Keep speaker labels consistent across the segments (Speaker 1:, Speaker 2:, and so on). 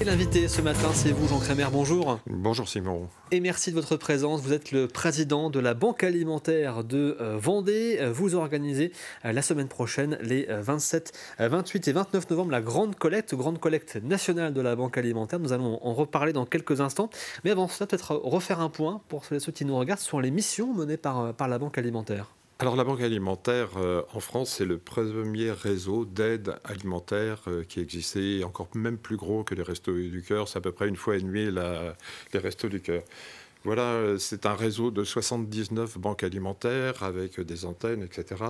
Speaker 1: Et l'invité ce matin, c'est vous, Jean Crémer, bonjour.
Speaker 2: Bonjour Simon.
Speaker 1: Et merci de votre présence. Vous êtes le président de la Banque alimentaire de Vendée. Vous organisez la semaine prochaine, les 27, 28 et 29 novembre, la grande collecte nationale de la Banque alimentaire. Nous allons en reparler dans quelques instants. Mais avant cela, peut-être refaire un point pour ceux qui nous regardent sur les missions menées par la Banque alimentaire.
Speaker 2: Alors la Banque alimentaire en France, c'est le premier réseau d'aide alimentaire qui existait, encore même plus gros que les Restos du Cœur. C'est à peu près une fois et demie les Restos du Cœur. Voilà, c'est un réseau de 79 banques alimentaires avec des antennes, etc.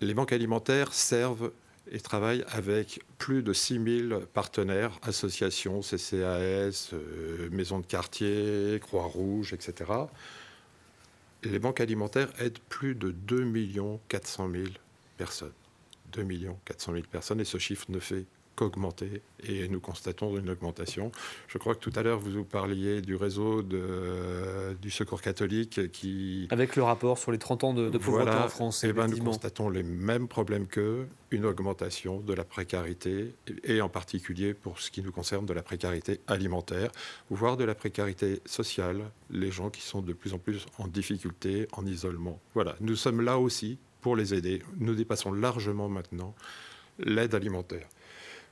Speaker 2: Les banques alimentaires servent et travaillent avec plus de 6000 partenaires, associations, CCAS, maisons de quartier, Croix-Rouge, etc. Les banques alimentaires aident plus de 2 400 000 personnes. 2 400 000 personnes, et ce chiffre ne fait qu'augmenter, et nous constatons une augmentation. Je crois que tout à l'heure, vous parliez du réseau du Secours catholique qui...
Speaker 1: Avec le rapport sur les 30 ans de pauvreté
Speaker 2: voilà,
Speaker 1: en France.
Speaker 2: Eh ben, nous constatons les mêmes problèmes qu'eux, une augmentation de la précarité, et en particulier pour ce qui nous concerne de la précarité alimentaire, voire de la précarité sociale, les gens qui sont de plus en plus en difficulté, en isolement. Voilà, nous sommes là aussi pour les aider. Nous dépassons largement maintenant l'aide alimentaire.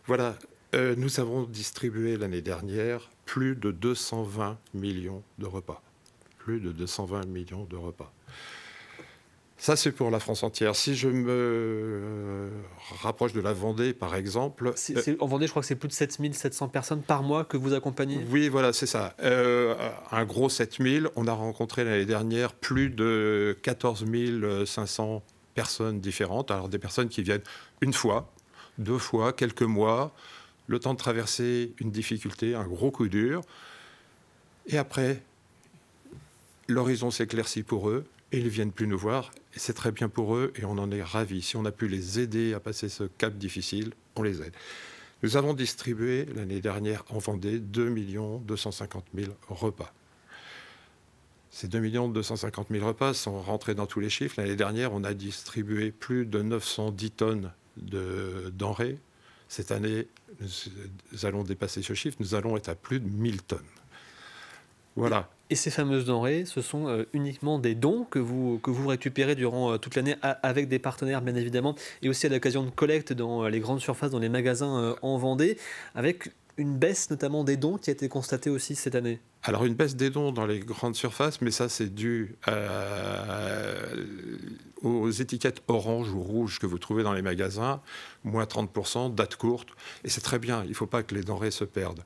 Speaker 2: Voilà, nous avons distribué l'année dernière plus de 220 millions de repas. Plus de 220 millions de repas. Ça, c'est pour la France entière. Si je me rapproche de la Vendée, par exemple...
Speaker 1: En Vendée, je crois que c'est plus de 7700 personnes par mois que vous accompagnez.
Speaker 2: Oui, voilà, c'est ça. Un gros 7000. On a rencontré l'année dernière plus de 14 500 personnes différentes. Alors, des personnes qui viennent une fois, 2 fois, quelques mois, le temps de traverser une difficulté, un gros coup dur. Et après, l'horizon s'éclaircit pour eux et ils ne viennent plus nous voir. Et c'est très bien pour eux et on en est ravis. Si on a pu les aider à passer ce cap difficile, on les aide. Nous avons distribué l'année dernière en Vendée 2 250 000 repas. Ces 2 250 000 repas sont rentrés dans tous les chiffres. L'année dernière, on a distribué plus de 910 tonnes de denrées. Cette année, nous allons dépasser ce chiffre. Nous allons être à plus de 1000 tonnes. Voilà.
Speaker 1: Et ces fameuses denrées, ce sont uniquement des dons que vous récupérez durant toute l'année avec des partenaires, bien évidemment, et aussi à l'occasion de collecte dans les grandes surfaces, dans les magasins en Vendée, avec une baisse notamment des dons qui a été constatée aussi cette année.
Speaker 2: Alors une baisse des dons dans les grandes surfaces, mais ça c'est dû aux étiquettes orange ou rouge que vous trouvez dans les magasins, moins 30%, date courte, et c'est très bien, il ne faut pas que les denrées se perdent.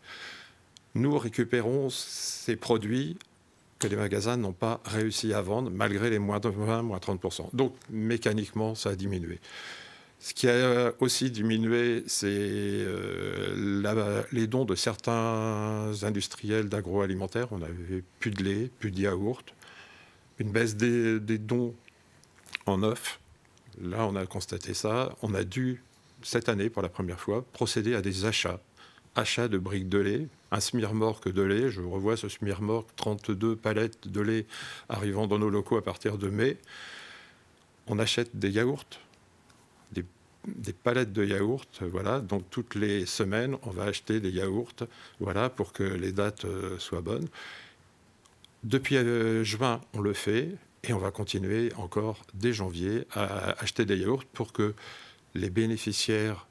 Speaker 2: Nous récupérons ces produits que les magasins n'ont pas réussi à vendre, malgré les moins 20, moins 30%. Donc mécaniquement, ça a diminué. Ce qui a aussi diminué, c'est les dons de certains industriels d'agroalimentaire. On n'avait plus de lait, plus de yaourt. Une baisse des dons en œufs. Là, on a constaté ça. On a dû, cette année, pour la première fois, procéder à des achats. Achats de briques de lait, un smirmorque de lait. Je revois ce smirmorque, 32 palettes de lait arrivant dans nos locaux à partir de mai. On achète des yaourts. Des palettes de yaourts, voilà. Donc toutes les semaines, on va acheter des yaourts, voilà, pour que les dates soient bonnes. Depuis juin, on le fait et on va continuer encore dès janvier à acheter des yaourts pour que les bénéficiaires,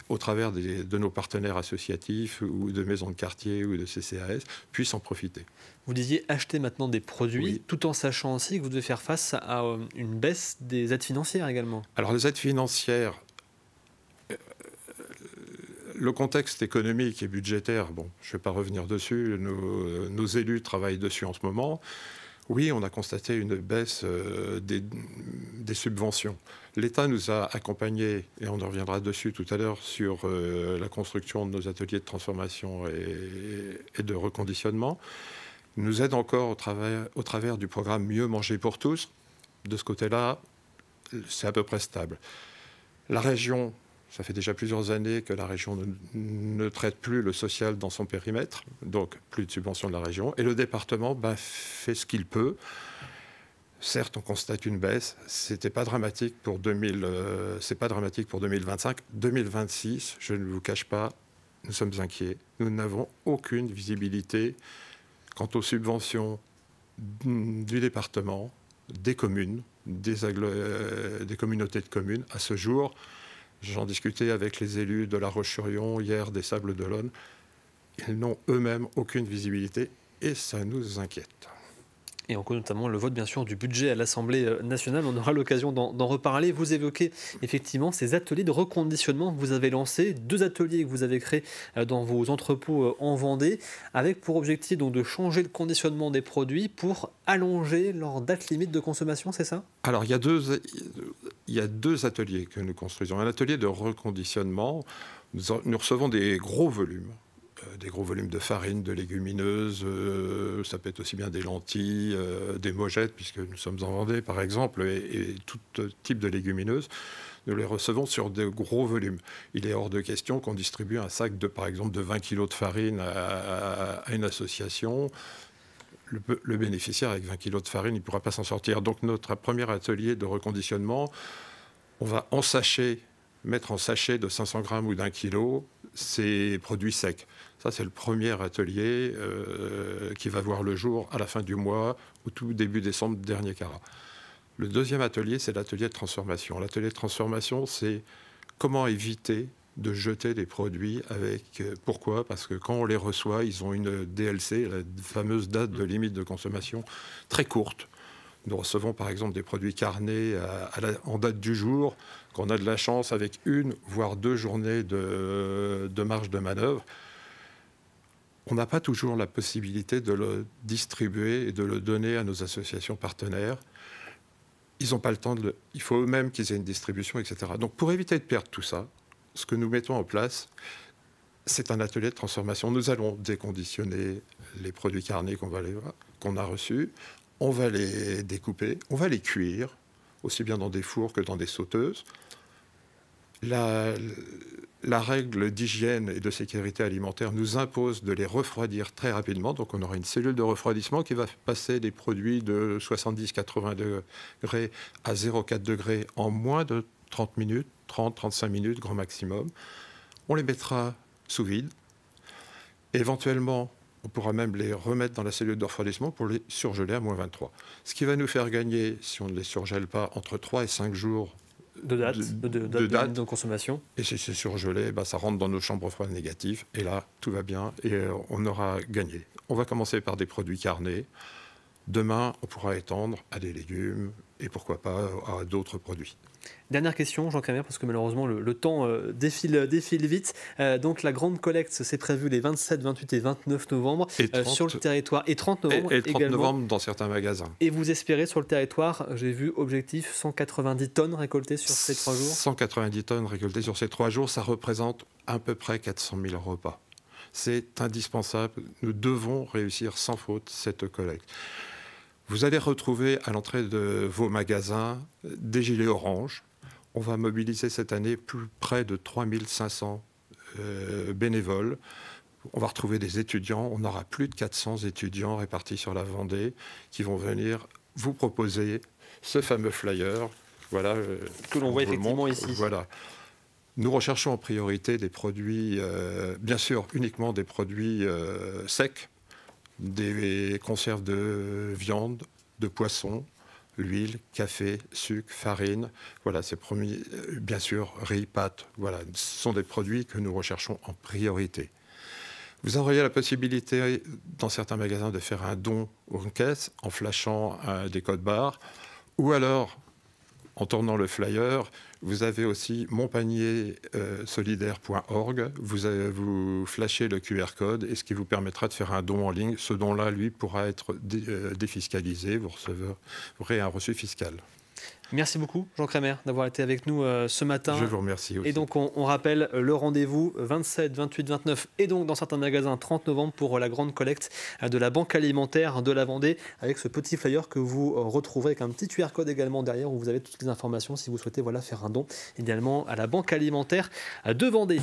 Speaker 2: au travers de nos partenaires associatifs ou de maisons de quartier ou de CCAS, puissent en profiter.
Speaker 1: Vous disiez acheter maintenant des produits, oui, tout en sachant aussi que vous devez faire face à une baisse des aides financières également.
Speaker 2: Alors les aides financières, le contexte économique et budgétaire, bon, je ne vais pas revenir dessus, nos élus travaillent dessus en ce moment. Oui, on a constaté une baisse des subventions. L'État nous a accompagnés, et on en reviendra dessus tout à l'heure, sur la construction de nos ateliers de transformation et de reconditionnement. Il nous aide encore au travers du programme Mieux manger pour tous. De ce côté-là, c'est à peu près stable. La région, ça fait déjà plusieurs années que la région ne traite plus le social dans son périmètre, donc plus de subventions de la région. Et le département fait ce qu'il peut. Certes, on constate une baisse. C'est pas dramatique pour 2025. 2026, je ne vous cache pas, nous sommes inquiets. Nous n'avons aucune visibilité quant aux subventions du département, des communes, des communautés de communes. À ce jour, j'en discutais avec les élus de La Roche-sur-Yon, hier des Sables-d'Olonne. Ils n'ont eux-mêmes aucune visibilité et ça nous inquiète.
Speaker 1: Et on connaît notamment le vote, bien sûr, du budget à l'Assemblée nationale. On aura l'occasion d'en reparler. Vous évoquez effectivement ces ateliers de reconditionnement que vous avez lancés, 2 ateliers que vous avez créés dans vos entrepôts en Vendée, avec pour objectif donc de changer le conditionnement des produits pour allonger leur date limite de consommation, c'est ça?
Speaker 2: Alors, il y a deux ateliers que nous construisons. Un atelier de reconditionnement, nous recevons des gros volumes de farine, de légumineuses, ça peut être aussi bien des lentilles, des mogettes, puisque nous sommes en Vendée par exemple, et tout type de légumineuses. Nous les recevons sur de gros volumes. Il est hors de question qu'on distribue un sac par exemple de 20 kg de farine à une association. Le bénéficiaire avec 20 kg de farine, il ne pourra pas s'en sortir. Donc notre premier atelier de reconditionnement, on va mettre en sachet de 500 grammes ou d'1 kilo ces produits secs. Ça, c'est le premier atelier qui va voir le jour à la fin du mois, au tout début décembre, dernier carat. Le deuxième atelier, c'est l'atelier de transformation. L'atelier de transformation, c'est comment éviter de jeter des produits pourquoi? Parce que quand on les reçoit, ils ont une DLC, la fameuse date de limite de consommation, très courte. Nous recevons par exemple des produits carnés en date du jour, qu'on a de la chance avec 1 voire 2 journées de marge de manœuvre. On n'a pas toujours la possibilité de le distribuer et de le donner à nos associations partenaires. Ils n'ont pas le temps il faut eux-mêmes qu'ils aient une distribution, etc. Donc pour éviter de perdre tout ça, ce que nous mettons en place, c'est un atelier de transformation. Nous allons déconditionner les produits carnés qu'on a reçus. On va les découper, on va les cuire, aussi bien dans des fours que dans des sauteuses. La règle d'hygiène et de sécurité alimentaire nous impose de les refroidir très rapidement. Donc on aura une cellule de refroidissement qui va passer des produits de 70-80 degrés à 0,4 degrés en moins de 30 minutes, 30-35 minutes, grand maximum. On les mettra sous vide. Éventuellement, on pourra même les remettre dans la cellule de refroidissement pour les surgeler à moins 23. Ce qui va nous faire gagner, si on ne les surgèle pas, entre 3 et 5 jours
Speaker 1: de date de consommation.
Speaker 2: Et si c'est surgelé, ça rentre dans nos chambres froides négatives. Et là, tout va bien et on aura gagné. On va commencer par des produits carnés. Demain, on pourra étendre à des légumes et pourquoi pas à d'autres produits.
Speaker 1: Dernière question, Jean Crémer, parce que malheureusement le temps défile vite. Donc la grande collecte, c'est prévu les 27, 28 et 29 novembre sur le territoire. Et 30 novembre
Speaker 2: et 30
Speaker 1: également.
Speaker 2: Novembre dans certains magasins.
Speaker 1: Et vous espérez sur le territoire, j'ai vu objectif 190 tonnes récoltées sur ces 3 jours.
Speaker 2: 190 tonnes récoltées sur ces 3 jours, ça représente à peu près 400 000 repas. C'est indispensable. Nous devons réussir sans faute cette collecte. Vous allez retrouver à l'entrée de vos magasins des gilets orange. On va mobiliser cette année près de 3500 bénévoles. On va retrouver des étudiants. On aura plus de 400 étudiants répartis sur la Vendée qui vont venir vous proposer ce fameux flyer. Voilà,
Speaker 1: que l'on voit effectivement ici.
Speaker 2: Voilà. Nous recherchons en priorité des produits, bien sûr, uniquement des produits secs, des conserves de viande, de poisson, l'huile, café, sucre, farine. Voilà, c'est bien sûr riz, pâtes. Voilà, ce sont des produits que nous recherchons en priorité. Vous auriez la possibilité, dans certains magasins, de faire un don aux caisses en flashant des codes barres, ou alors en tournant le flyer. Vous avez aussi monpanier-solidaire.org. Vous flashez le QR code et ce qui vous permettra de faire un don en ligne. Ce don-là, lui, pourra être défiscalisé. Vous recevrez un reçu fiscal.
Speaker 1: Merci beaucoup, Jean Crémer, d'avoir été avec nous ce matin.
Speaker 2: Je vous remercie aussi.
Speaker 1: Et donc, on rappelle le rendez-vous 27, 28, 29 et donc dans certains magasins 30 novembre pour la grande collecte de la Banque alimentaire de la Vendée avec ce petit flyer que vous retrouverez avec un petit QR code également derrière où vous avez toutes les informations si vous souhaitez faire un don idéalement à la Banque alimentaire de Vendée.